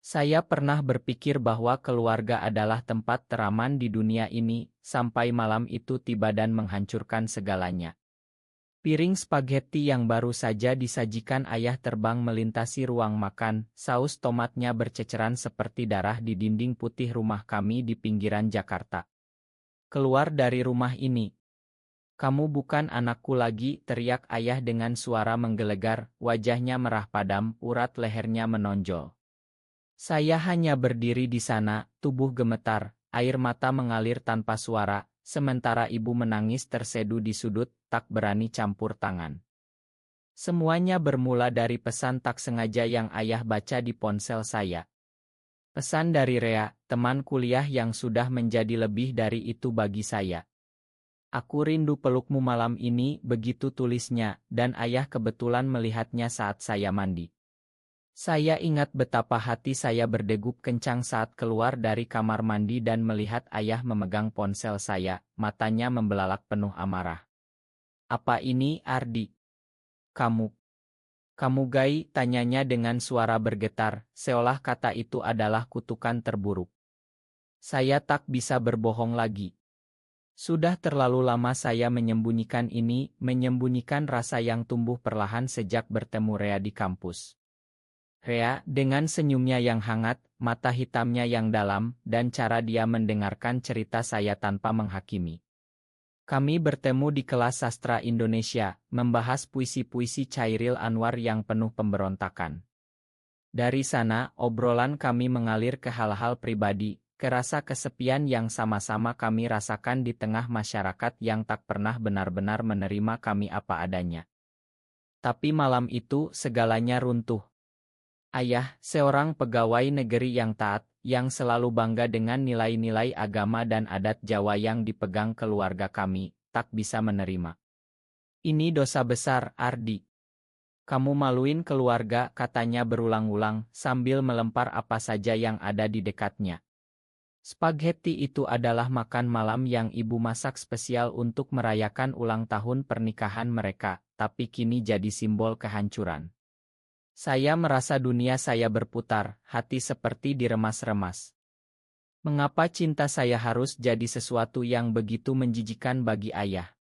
Saya pernah berpikir bahwa keluarga adalah tempat teraman di dunia ini, sampai malam itu tiba dan menghancurkan segalanya. Piring spaghetti yang baru saja disajikan ayah terbang melintasi ruang makan, saus tomatnya berceceran seperti darah di dinding putih rumah kami di pinggiran Jakarta. Keluar dari rumah ini. Kamu bukan anakku lagi, teriak ayah dengan suara menggelegar, wajahnya merah padam, urat lehernya menonjol. Saya hanya berdiri di sana, tubuh gemetar, air mata mengalir tanpa suara, sementara ibu menangis terseduh di sudut, tak berani campur tangan. Semuanya bermula dari pesan tak sengaja yang ayah baca di ponsel saya. Pesan dari Rea, teman kuliah yang sudah menjadi lebih dari itu bagi saya. Aku rindu pelukmu malam ini, begitu tulisnya, dan ayah kebetulan melihatnya saat saya mandi. Saya ingat betapa hati saya berdegup kencang saat keluar dari kamar mandi dan melihat ayah memegang ponsel saya, matanya membelalak penuh amarah. "Apa ini, Ardi? Kamu? Kamu gay?" tanyanya dengan suara bergetar, seolah kata itu adalah kutukan terburuk. Saya tak bisa berbohong lagi. Sudah terlalu lama saya menyembunyikan ini, menyembunyikan rasa yang tumbuh perlahan sejak bertemu Rea di kampus. Rea, dengan senyumnya yang hangat, mata hitamnya yang dalam, dan cara dia mendengarkan cerita saya tanpa menghakimi. Kami bertemu di kelas sastra Indonesia, membahas puisi-puisi Chairil Anwar yang penuh pemberontakan. Dari sana, obrolan kami mengalir ke hal-hal pribadi, ke rasa kesepian yang sama-sama kami rasakan di tengah masyarakat yang tak pernah benar-benar menerima kami apa adanya. Tapi malam itu, segalanya runtuh. Ayah, seorang pegawai negeri yang taat, yang selalu bangga dengan nilai-nilai agama dan adat Jawa yang dipegang keluarga kami, tak bisa menerima. "Ini dosa besar, Ardi. Kamu maluin keluarga," katanya berulang-ulang, sambil melempar apa saja yang ada di dekatnya. Spaghetti itu adalah makan malam yang ibu masak spesial untuk merayakan ulang tahun pernikahan mereka, tapi kini jadi simbol kehancuran. Saya merasa dunia saya berputar, hati seperti diremas-remas. Mengapa cinta saya harus jadi sesuatu yang begitu menjijikan bagi ayah?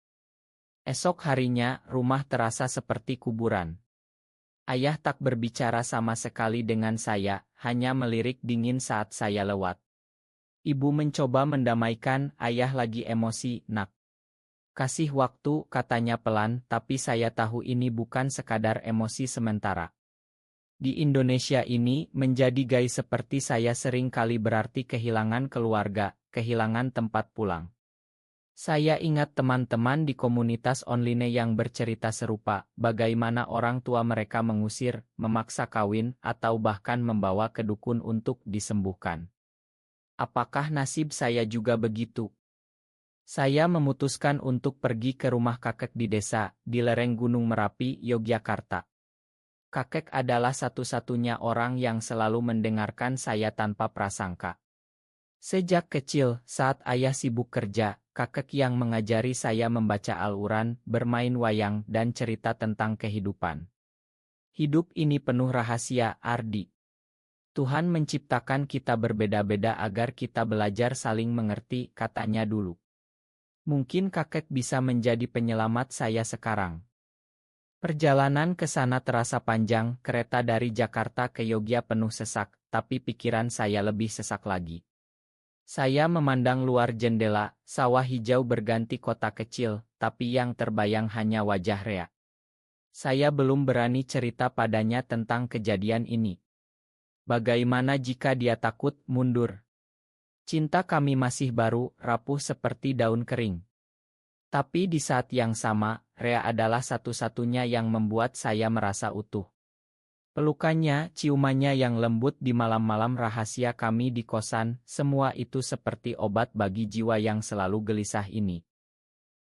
Esok harinya, rumah terasa seperti kuburan. Ayah tak berbicara sama sekali dengan saya, hanya melirik dingin saat saya lewat. Ibu mencoba mendamaikan, "Ayah lagi emosi, nak. Kasih waktu," katanya pelan, tapi saya tahu ini bukan sekadar emosi sementara. Di Indonesia ini, menjadi gay seperti saya sering kali berarti kehilangan keluarga, kehilangan tempat pulang. Saya ingat teman-teman di komunitas online yang bercerita serupa, bagaimana orang tua mereka mengusir, memaksa kawin, atau bahkan membawa ke dukun untuk disembuhkan. Apakah nasib saya juga begitu? Saya memutuskan untuk pergi ke rumah kakek di desa, di lereng Gunung Merapi, Yogyakarta. Kakek adalah satu-satunya orang yang selalu mendengarkan saya tanpa prasangka. Sejak kecil, saat ayah sibuk kerja, kakek yang mengajari saya membaca Al-Quran, bermain wayang, dan cerita tentang kehidupan. "Hidup ini penuh rahasia, Ardi. Tuhan menciptakan kita berbeda-beda agar kita belajar saling mengerti," katanya dulu. Mungkin kakek bisa menjadi penyelamat saya sekarang. Perjalanan ke sana terasa panjang, kereta dari Jakarta ke Yogyakarta penuh sesak, tapi pikiran saya lebih sesak lagi. Saya memandang luar jendela, sawah hijau berganti kota kecil, tapi yang terbayang hanya wajah Rea. Saya belum berani cerita padanya tentang kejadian ini. Bagaimana jika dia takut, mundur? Cinta kami masih baru, rapuh seperti daun kering. Tapi di saat yang sama, Rea adalah satu-satunya yang membuat saya merasa utuh. Pelukannya, ciumannya yang lembut di malam-malam rahasia kami di kosan, semua itu seperti obat bagi jiwa yang selalu gelisah ini.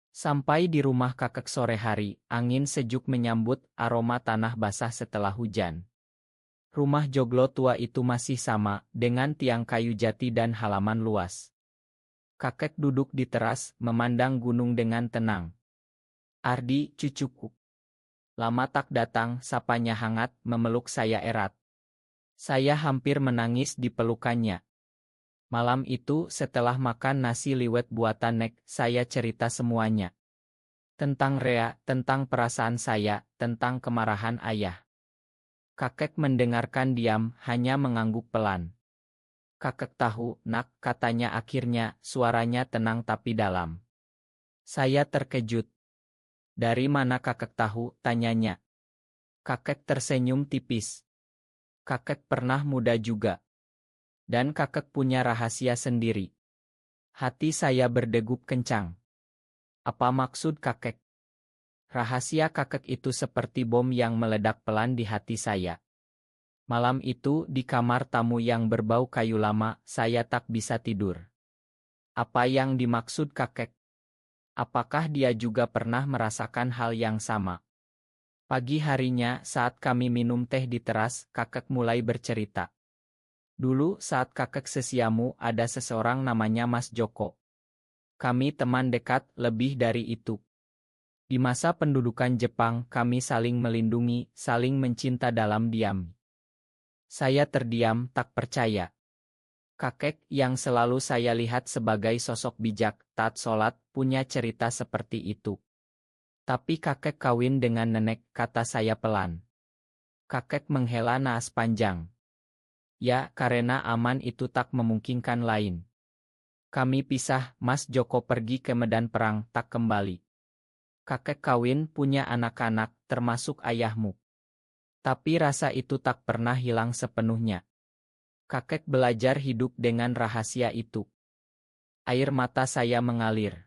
Sampai di rumah kakek sore hari, angin sejuk menyambut, aroma tanah basah setelah hujan. Rumah joglo tua itu masih sama, dengan tiang kayu jati dan halaman luas. Kakek duduk di teras, memandang gunung dengan tenang. "Ardi, cucuku. Lama tak datang," sapanya hangat, memeluk saya erat. Saya hampir menangis di pelukannya. Malam itu setelah makan nasi liwet buatan Nek, saya cerita semuanya. Tentang Rea, tentang perasaan saya, tentang kemarahan ayah. Kakek mendengarkan diam, hanya mengangguk pelan. Kakek tahu, Nak, katanya akhirnya, suaranya tenang tapi dalam. Saya terkejut. Dari mana kakek tahu, tanyanya. Kakek tersenyum tipis. Kakek pernah muda juga. Dan kakek punya rahasia sendiri. Hati saya berdegup kencang. Apa maksud kakek? Rahasia kakek itu seperti bom yang meledak pelan di hati saya. Malam itu, di kamar tamu yang berbau kayu lama, saya tak bisa tidur. Apa yang dimaksud kakek? Apakah dia juga pernah merasakan hal yang sama? Pagi harinya, saat kami minum teh di teras, kakek mulai bercerita. Dulu, saat kakek sesiamu, ada seseorang namanya Mas Joko. Kami teman dekat, lebih dari itu. Di masa pendudukan Jepang, kami saling melindungi, saling mencinta dalam diam. Saya terdiam, tak percaya. Kakek, yang selalu saya lihat sebagai sosok bijak, taat sholat, punya cerita seperti itu. Tapi kakek kawin dengan nenek, kata saya pelan. Kakek menghela naas panjang. Ya, karena aman itu tak memungkinkan lain. Kami pisah, Mas Joko pergi ke medan perang, tak kembali. Kakek kawin, punya anak-anak, termasuk ayahmu. Tapi rasa itu tak pernah hilang sepenuhnya. Kakek belajar hidup dengan rahasia itu. Air mata saya mengalir.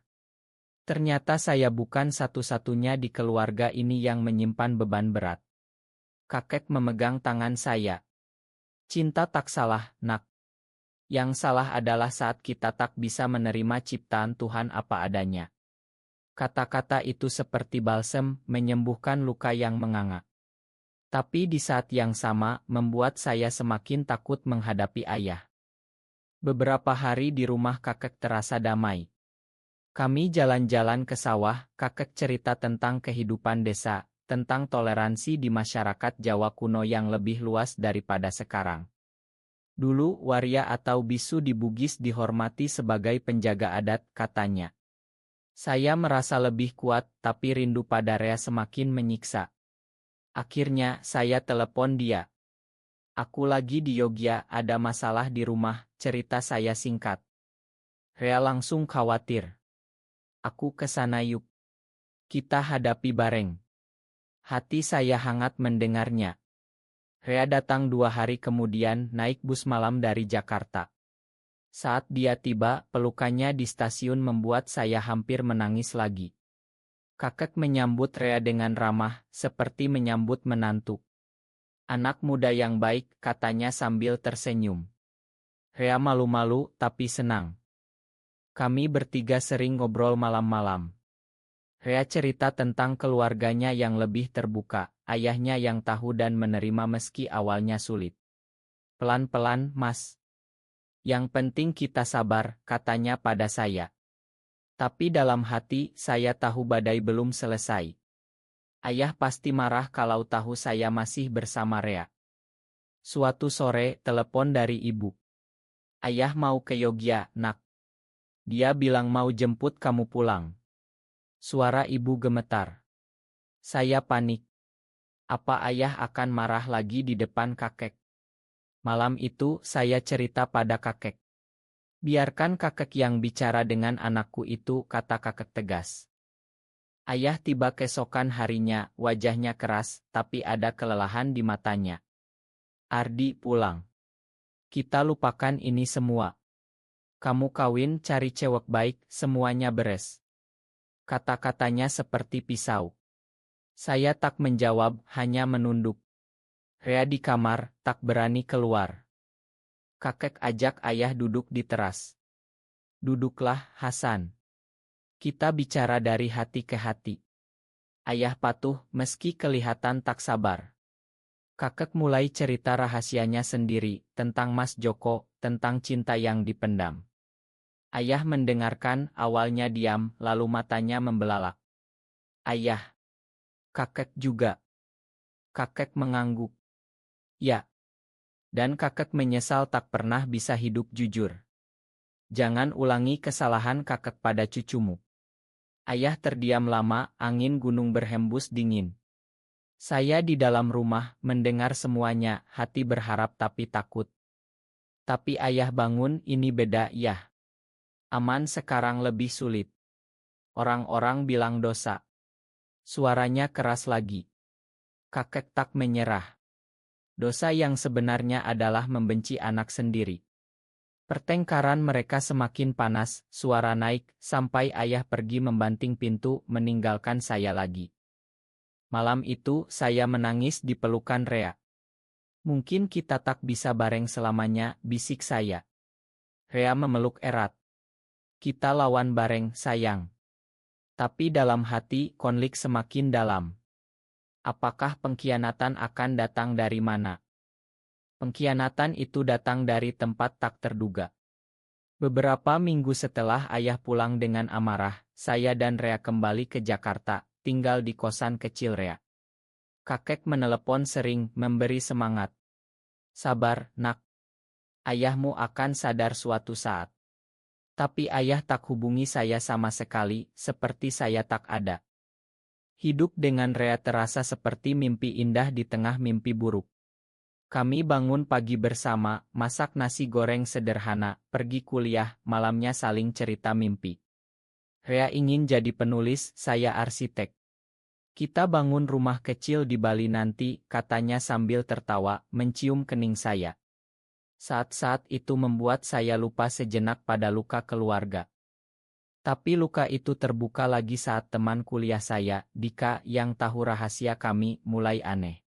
Ternyata saya bukan satu-satunya di keluarga ini yang menyimpan beban berat. Kakek memegang tangan saya. Cinta tak salah, Nak. Yang salah adalah saat kita tak bisa menerima ciptaan Tuhan apa adanya. Kata-kata itu seperti balsem, menyembuhkan luka yang menganga. Tapi di saat yang sama, membuat saya semakin takut menghadapi ayah. Beberapa hari di rumah kakek terasa damai. Kami jalan-jalan ke sawah, kakek cerita tentang kehidupan desa, tentang toleransi di masyarakat Jawa kuno yang lebih luas daripada sekarang. Dulu, waria atau bisu di Bugis dihormati sebagai penjaga adat, katanya. Saya merasa lebih kuat, tapi rindu pada Rea semakin menyiksa. Akhirnya, saya telepon dia. Aku lagi di Yogyakarta, ada masalah di rumah, cerita saya singkat. Rea langsung khawatir. Aku ke sana yuk. Kita hadapi bareng. Hati saya hangat mendengarnya. Rea datang 2 hari kemudian, naik bus malam dari Jakarta. Saat dia tiba, pelukannya di stasiun membuat saya hampir menangis lagi. Kakek menyambut Rea dengan ramah, seperti menyambut menantu. Anak muda yang baik, katanya sambil tersenyum. Rea malu-malu, tapi senang. Kami bertiga sering ngobrol malam-malam. Rea cerita tentang keluarganya yang lebih terbuka, ayahnya yang tahu dan menerima meski awalnya sulit. Pelan-pelan, Mas. Yang penting kita sabar, katanya pada saya. Tapi dalam hati, saya tahu badai belum selesai. Ayah pasti marah kalau tahu saya masih bersama Rea. Suatu sore, telepon dari ibu. Ayah mau ke Yogyakarta, Nak. Dia bilang mau jemput kamu pulang. Suara ibu gemetar. Saya panik. Apa ayah akan marah lagi di depan kakek? Malam itu, saya cerita pada kakek. Biarkan kakek yang bicara dengan anakku itu, kata kakek tegas. Ayah tiba keesokan harinya, wajahnya keras, tapi ada kelelahan di matanya. Ardi, pulang. Kita lupakan ini semua. Kamu kawin, cari cewek baik, semuanya beres. Kata-katanya seperti pisau. Saya tak menjawab, hanya menunduk. Rea di kamar, tak berani keluar. Kakek ajak ayah duduk di teras. Duduklah, Hasan. Kita bicara dari hati ke hati. Ayah patuh, meski kelihatan tak sabar. Kakek mulai cerita rahasianya sendiri, tentang Mas Joko, tentang cinta yang dipendam. Ayah mendengarkan, awalnya diam, lalu matanya membelalak. Ayah. Kakek juga. Kakek mengangguk. Ya. Dan kakek menyesal tak pernah bisa hidup jujur. Jangan ulangi kesalahan kakek pada cucumu. Ayah terdiam lama, angin gunung berhembus dingin. Saya di dalam rumah, mendengar semuanya, hati berharap tapi takut. Tapi ayah bangun, ini beda ya. Aman sekarang lebih sulit. Orang-orang bilang dosa. Suaranya keras lagi. Kakek tak menyerah. Dosa yang sebenarnya adalah membenci anak sendiri. Pertengkaran mereka semakin panas, suara naik, sampai ayah pergi membanting pintu, meninggalkan saya lagi. Malam itu, saya menangis di pelukan Rea. Mungkin kita tak bisa bareng selamanya, bisik saya. Rea memeluk erat. Kita lawan bareng, sayang. Tapi dalam hati, konflik semakin dalam. Apakah pengkhianatan akan datang dari mana? Pengkhianatan itu datang dari tempat tak terduga. Beberapa minggu setelah ayah pulang dengan amarah, saya dan Rea kembali ke Jakarta, tinggal di kosan kecil Rea. Kakek menelepon sering, memberi semangat. Sabar, nak. Ayahmu akan sadar suatu saat. Tapi ayah tak hubungi saya sama sekali, seperti saya tak ada. Hidup dengan Rea terasa seperti mimpi indah di tengah mimpi buruk. Kami bangun pagi bersama, masak nasi goreng sederhana, pergi kuliah, malamnya saling cerita mimpi. Rea ingin jadi penulis, saya arsitek. Kita bangun rumah kecil di Bali nanti, katanya sambil tertawa, mencium kening saya. Saat-saat itu membuat saya lupa sejenak pada luka keluarga. Tapi luka itu terbuka lagi saat teman kuliah saya, Dika, yang tahu rahasia kami, mulai aneh.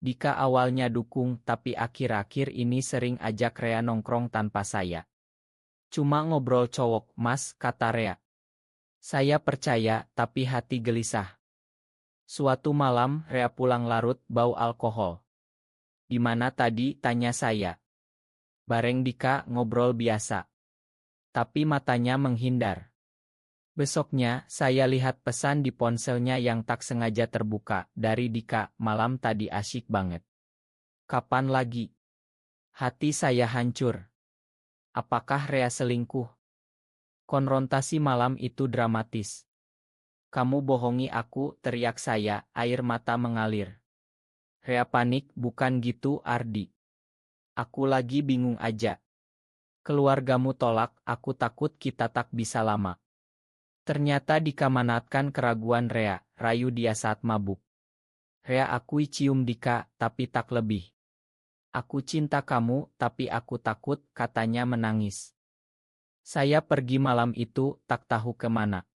Dika awalnya dukung, tapi akhir-akhir ini sering ajak Rea nongkrong tanpa saya. Cuma ngobrol cowok, Mas, kata Rea. Saya percaya, tapi hati gelisah. Suatu malam, Rea pulang larut, bau alkohol. Di mana tadi, tanya saya. Bareng Dika, ngobrol biasa. Tapi matanya menghindar. Besoknya, saya lihat pesan di ponselnya yang tak sengaja terbuka, dari Dika, malam tadi asyik banget. Kapan lagi? Hati saya hancur. Apakah Rea selingkuh? Konfrontasi malam itu dramatis. Kamu bohongi aku, teriak saya, air mata mengalir. Rea panik, bukan gitu Ardi. Aku lagi bingung aja. Keluargamu tolak, aku takut kita tak bisa lama. Ternyata Dika manatkan keraguan Rea, rayu dia saat mabuk. Rea akui cium Dika, tapi tak lebih. Aku cinta kamu, tapi aku takut, katanya menangis. Saya pergi malam itu, tak tahu kemana.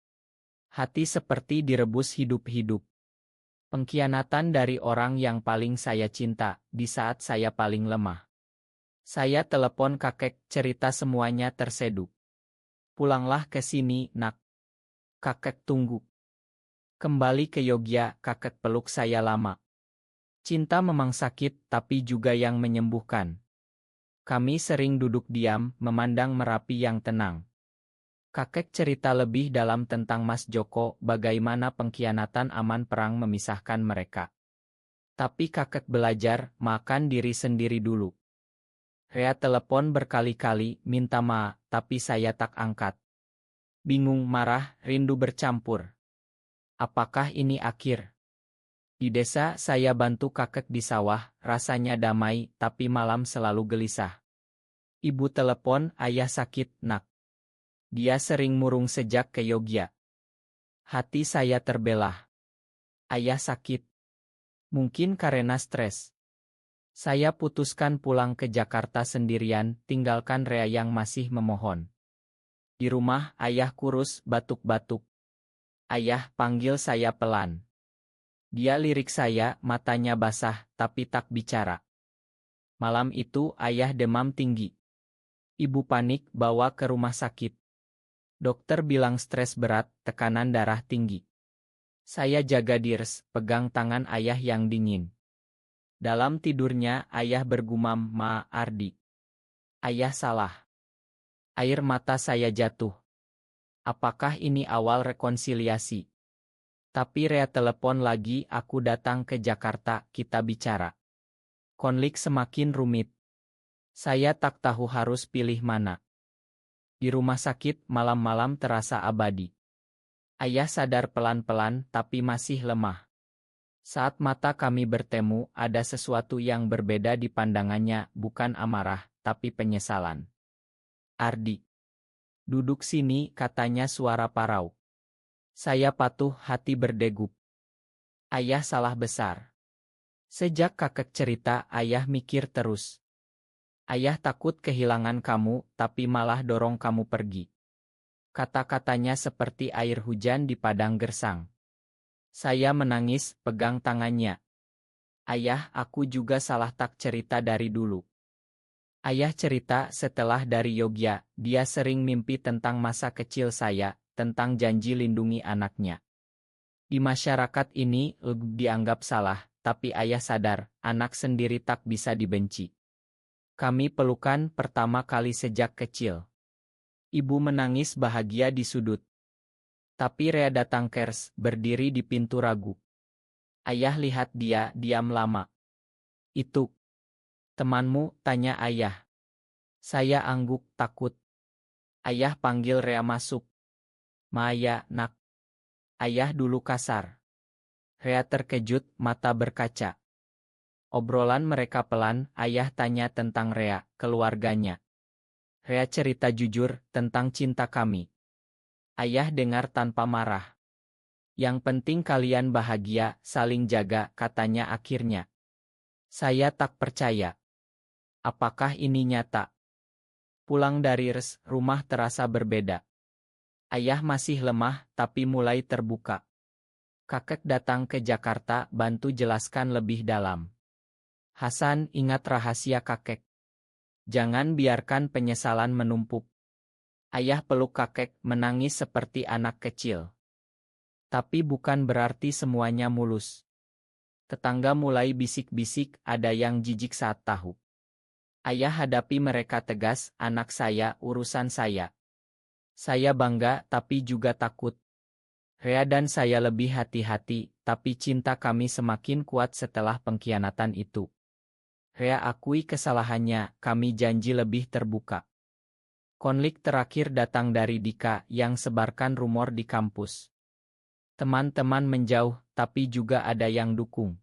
Hati seperti direbus hidup-hidup. Pengkhianatan dari orang yang paling saya cinta, di saat saya paling lemah. Saya telepon kakek, cerita semuanya terseduh. Pulanglah ke sini, nak. Kakek tunggu. Kembali ke Yogyakarta, kakek peluk saya lama. Cinta memang sakit, tapi juga yang menyembuhkan. Kami sering duduk diam, memandang Merapi yang tenang. Kakek cerita lebih dalam tentang Mas Joko, bagaimana pengkhianatan aman perang memisahkan mereka. Tapi kakek belajar, makan diri sendiri dulu. Rea telepon berkali-kali, minta maaf, tapi saya tak angkat. Bingung, marah, rindu bercampur. Apakah ini akhir? Di desa saya bantu kakek di sawah, rasanya damai, tapi malam selalu gelisah. Ibu telepon, ayah sakit, nak. Dia sering murung sejak ke Yogyakarta. Hati saya terbelah. Ayah sakit. Mungkin karena stres. Saya putuskan pulang ke Jakarta sendirian, tinggalkan Rea yang masih memohon. Di rumah, ayah kurus, batuk-batuk. Ayah, panggil saya pelan. Dia lirik saya, matanya basah, tapi tak bicara. Malam itu, ayah demam tinggi. Ibu panik, bawa ke rumah sakit. Dokter bilang stres berat, tekanan darah tinggi. Saya jaga diri, pegang tangan ayah yang dingin. Dalam tidurnya, ayah bergumam, "Ma, Ardi. Ayah salah." Air mata saya jatuh. Apakah ini awal rekonsiliasi? Tapi Rea telepon lagi, aku datang ke Jakarta, kita bicara. Konflik semakin rumit. Saya tak tahu harus pilih mana. Di rumah sakit, malam-malam terasa abadi. Ayah sadar pelan-pelan tapi masih lemah. Saat mata kami bertemu, ada sesuatu yang berbeda di pandangannya, bukan amarah, tapi penyesalan. Ardi, duduk sini, katanya suara parau. Saya patuh, hati berdegup. Ayah salah besar. Sejak kakek cerita, ayah mikir terus. Ayah takut kehilangan kamu, tapi malah dorong kamu pergi. Kata-katanya seperti air hujan di padang gersang. Saya menangis, pegang tangannya. Ayah, aku juga salah tak cerita dari dulu. Ayah cerita setelah dari Yogya, dia sering mimpi tentang masa kecil saya, tentang janji lindungi anaknya. Di masyarakat ini, dianggap salah, tapi ayah sadar, anak sendiri tak bisa dibenci. Kami pelukan pertama kali sejak kecil. Ibu menangis bahagia di sudut. Tapi Rea datang kers, berdiri di pintu ragu. Ayah lihat dia, diam lama. Itu temanmu, tanya ayah. Saya angguk, takut. Ayah panggil Rea masuk. Maya, nak. Ayah dulu kasar. Rea terkejut, mata berkaca. Obrolan mereka pelan, ayah tanya tentang Rea, keluarganya. Rea cerita jujur tentang cinta kami. Ayah dengar tanpa marah. Yang penting kalian bahagia, saling jaga, katanya akhirnya. Saya tak percaya. Apakah ini nyata? Pulang dari rumah terasa berbeda. Ayah masih lemah, tapi mulai terbuka. Kakek datang ke Jakarta, bantu jelaskan lebih dalam. Hasan, ingat rahasia kakek. Jangan biarkan penyesalan menumpuk. Ayah peluk kakek, menangis seperti anak kecil. Tapi bukan berarti semuanya mulus. Tetangga mulai bisik-bisik, ada yang jijik saat tahu. Ayah hadapi mereka tegas, anak saya, urusan saya. Saya bangga, tapi juga takut. Rea dan saya lebih hati-hati, tapi cinta kami semakin kuat setelah pengkhianatan itu. Rea akui kesalahannya, kami janji lebih terbuka. Konflik terakhir datang dari Dika yang sebarkan rumor di kampus. Teman-teman menjauh, tapi juga ada yang dukung.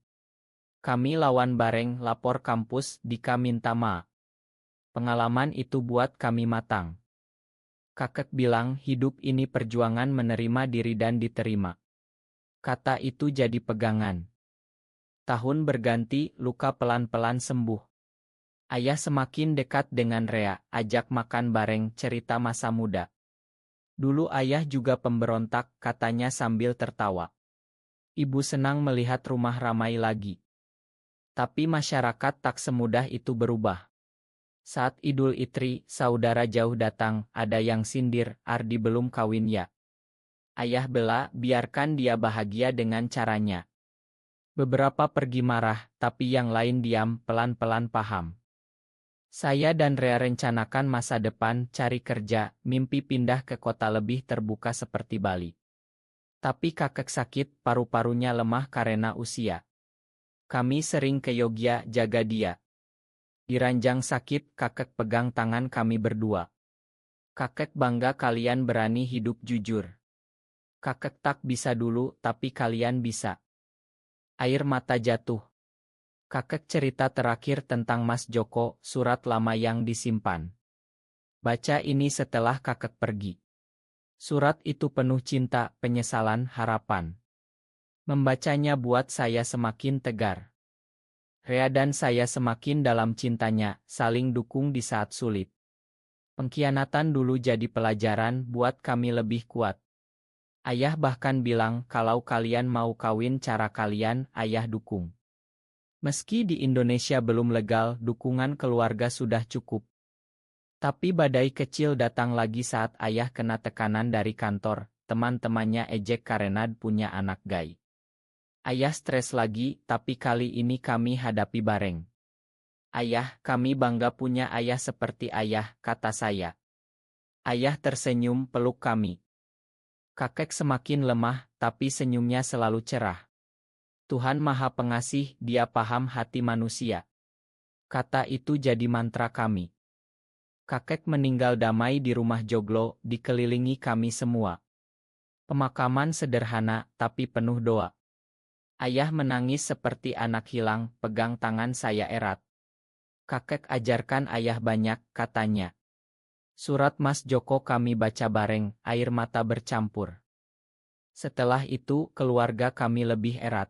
Kami lawan bareng, lapor kampus, Dika minta maaf. Pengalaman itu buat kami matang. Kakek bilang hidup ini perjuangan menerima diri dan diterima. Kata itu jadi pegangan. Tahun berganti, luka pelan-pelan sembuh. Ayah semakin dekat dengan Rea, ajak makan bareng, cerita masa muda. Dulu ayah juga pemberontak, katanya sambil tertawa. Ibu senang melihat rumah ramai lagi. Tapi masyarakat tak semudah itu berubah. Saat Idul Fitri, saudara jauh datang, ada yang sindir, Ardi belum kawin ya. Ayah bela, biarkan dia bahagia dengan caranya. Beberapa pergi marah, tapi yang lain diam, pelan-pelan paham. Saya dan Rea rencanakan masa depan, cari kerja, mimpi pindah ke kota lebih terbuka seperti Bali. Tapi kakek sakit, paru-parunya lemah karena usia. Kami sering ke Yogya jaga dia. Di ranjang sakit, kakek pegang tangan kami berdua. Kakek bangga kalian berani hidup jujur. Kakek tak bisa dulu, tapi kalian bisa. Air mata jatuh. Kakek cerita terakhir tentang Mas Joko, surat lama yang disimpan. Baca ini setelah kakek pergi. Surat itu penuh cinta, penyesalan, harapan. Membacanya buat saya semakin tegar. Rea dan saya semakin dalam cintanya, saling dukung di saat sulit. Pengkhianatan dulu jadi pelajaran buat kami lebih kuat. Ayah bahkan bilang kalau kalian mau kawin cara kalian, ayah dukung. Meski di Indonesia belum legal, dukungan keluarga sudah cukup. Tapi badai kecil datang lagi saat ayah kena tekanan dari kantor, teman-temannya ejek karena punya anak gay. Ayah stres lagi, tapi kali ini kami hadapi bareng. Ayah, kami bangga punya ayah seperti ayah, kata saya. Ayah tersenyum peluk kami. Kakek semakin lemah, tapi senyumnya selalu cerah. Tuhan Maha Pengasih, Dia paham hati manusia. Kata itu jadi mantra kami. Kakek meninggal damai di rumah joglo, dikelilingi kami semua. Pemakaman sederhana, tapi penuh doa. Ayah menangis seperti anak hilang, pegang tangan saya erat. Kakek ajarkan ayah banyak, katanya. Surat Mas Joko kami baca bareng, air mata bercampur. Setelah itu, keluarga kami lebih erat.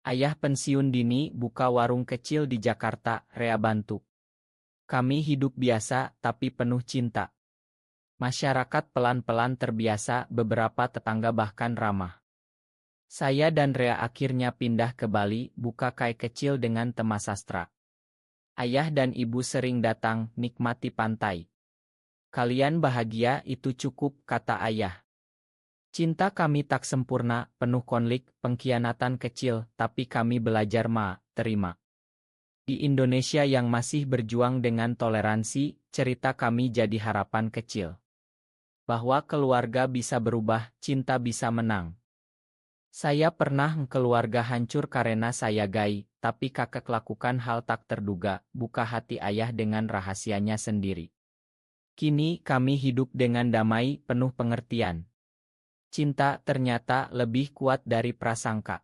Ayah pensiun dini buka warung kecil di Jakarta, Rea bantu. Kami hidup biasa, tapi penuh cinta. Masyarakat pelan-pelan terbiasa, beberapa tetangga bahkan ramah. Saya dan Rea akhirnya pindah ke Bali, buka kai kecil dengan tema sastra. Ayah dan ibu sering datang, nikmati pantai. Kalian bahagia, itu cukup, kata ayah. Cinta kami tak sempurna, penuh konflik, pengkhianatan kecil, tapi kami belajar terima. Di Indonesia yang masih berjuang dengan toleransi, cerita kami jadi harapan kecil. Bahwa keluarga bisa berubah, cinta bisa menang. Saya pernah keluarga hancur karena saya gay, tapi kakek lakukan hal tak terduga, buka hati ayah dengan rahasianya sendiri. Kini kami hidup dengan damai, penuh pengertian. Cinta ternyata lebih kuat dari prasangka.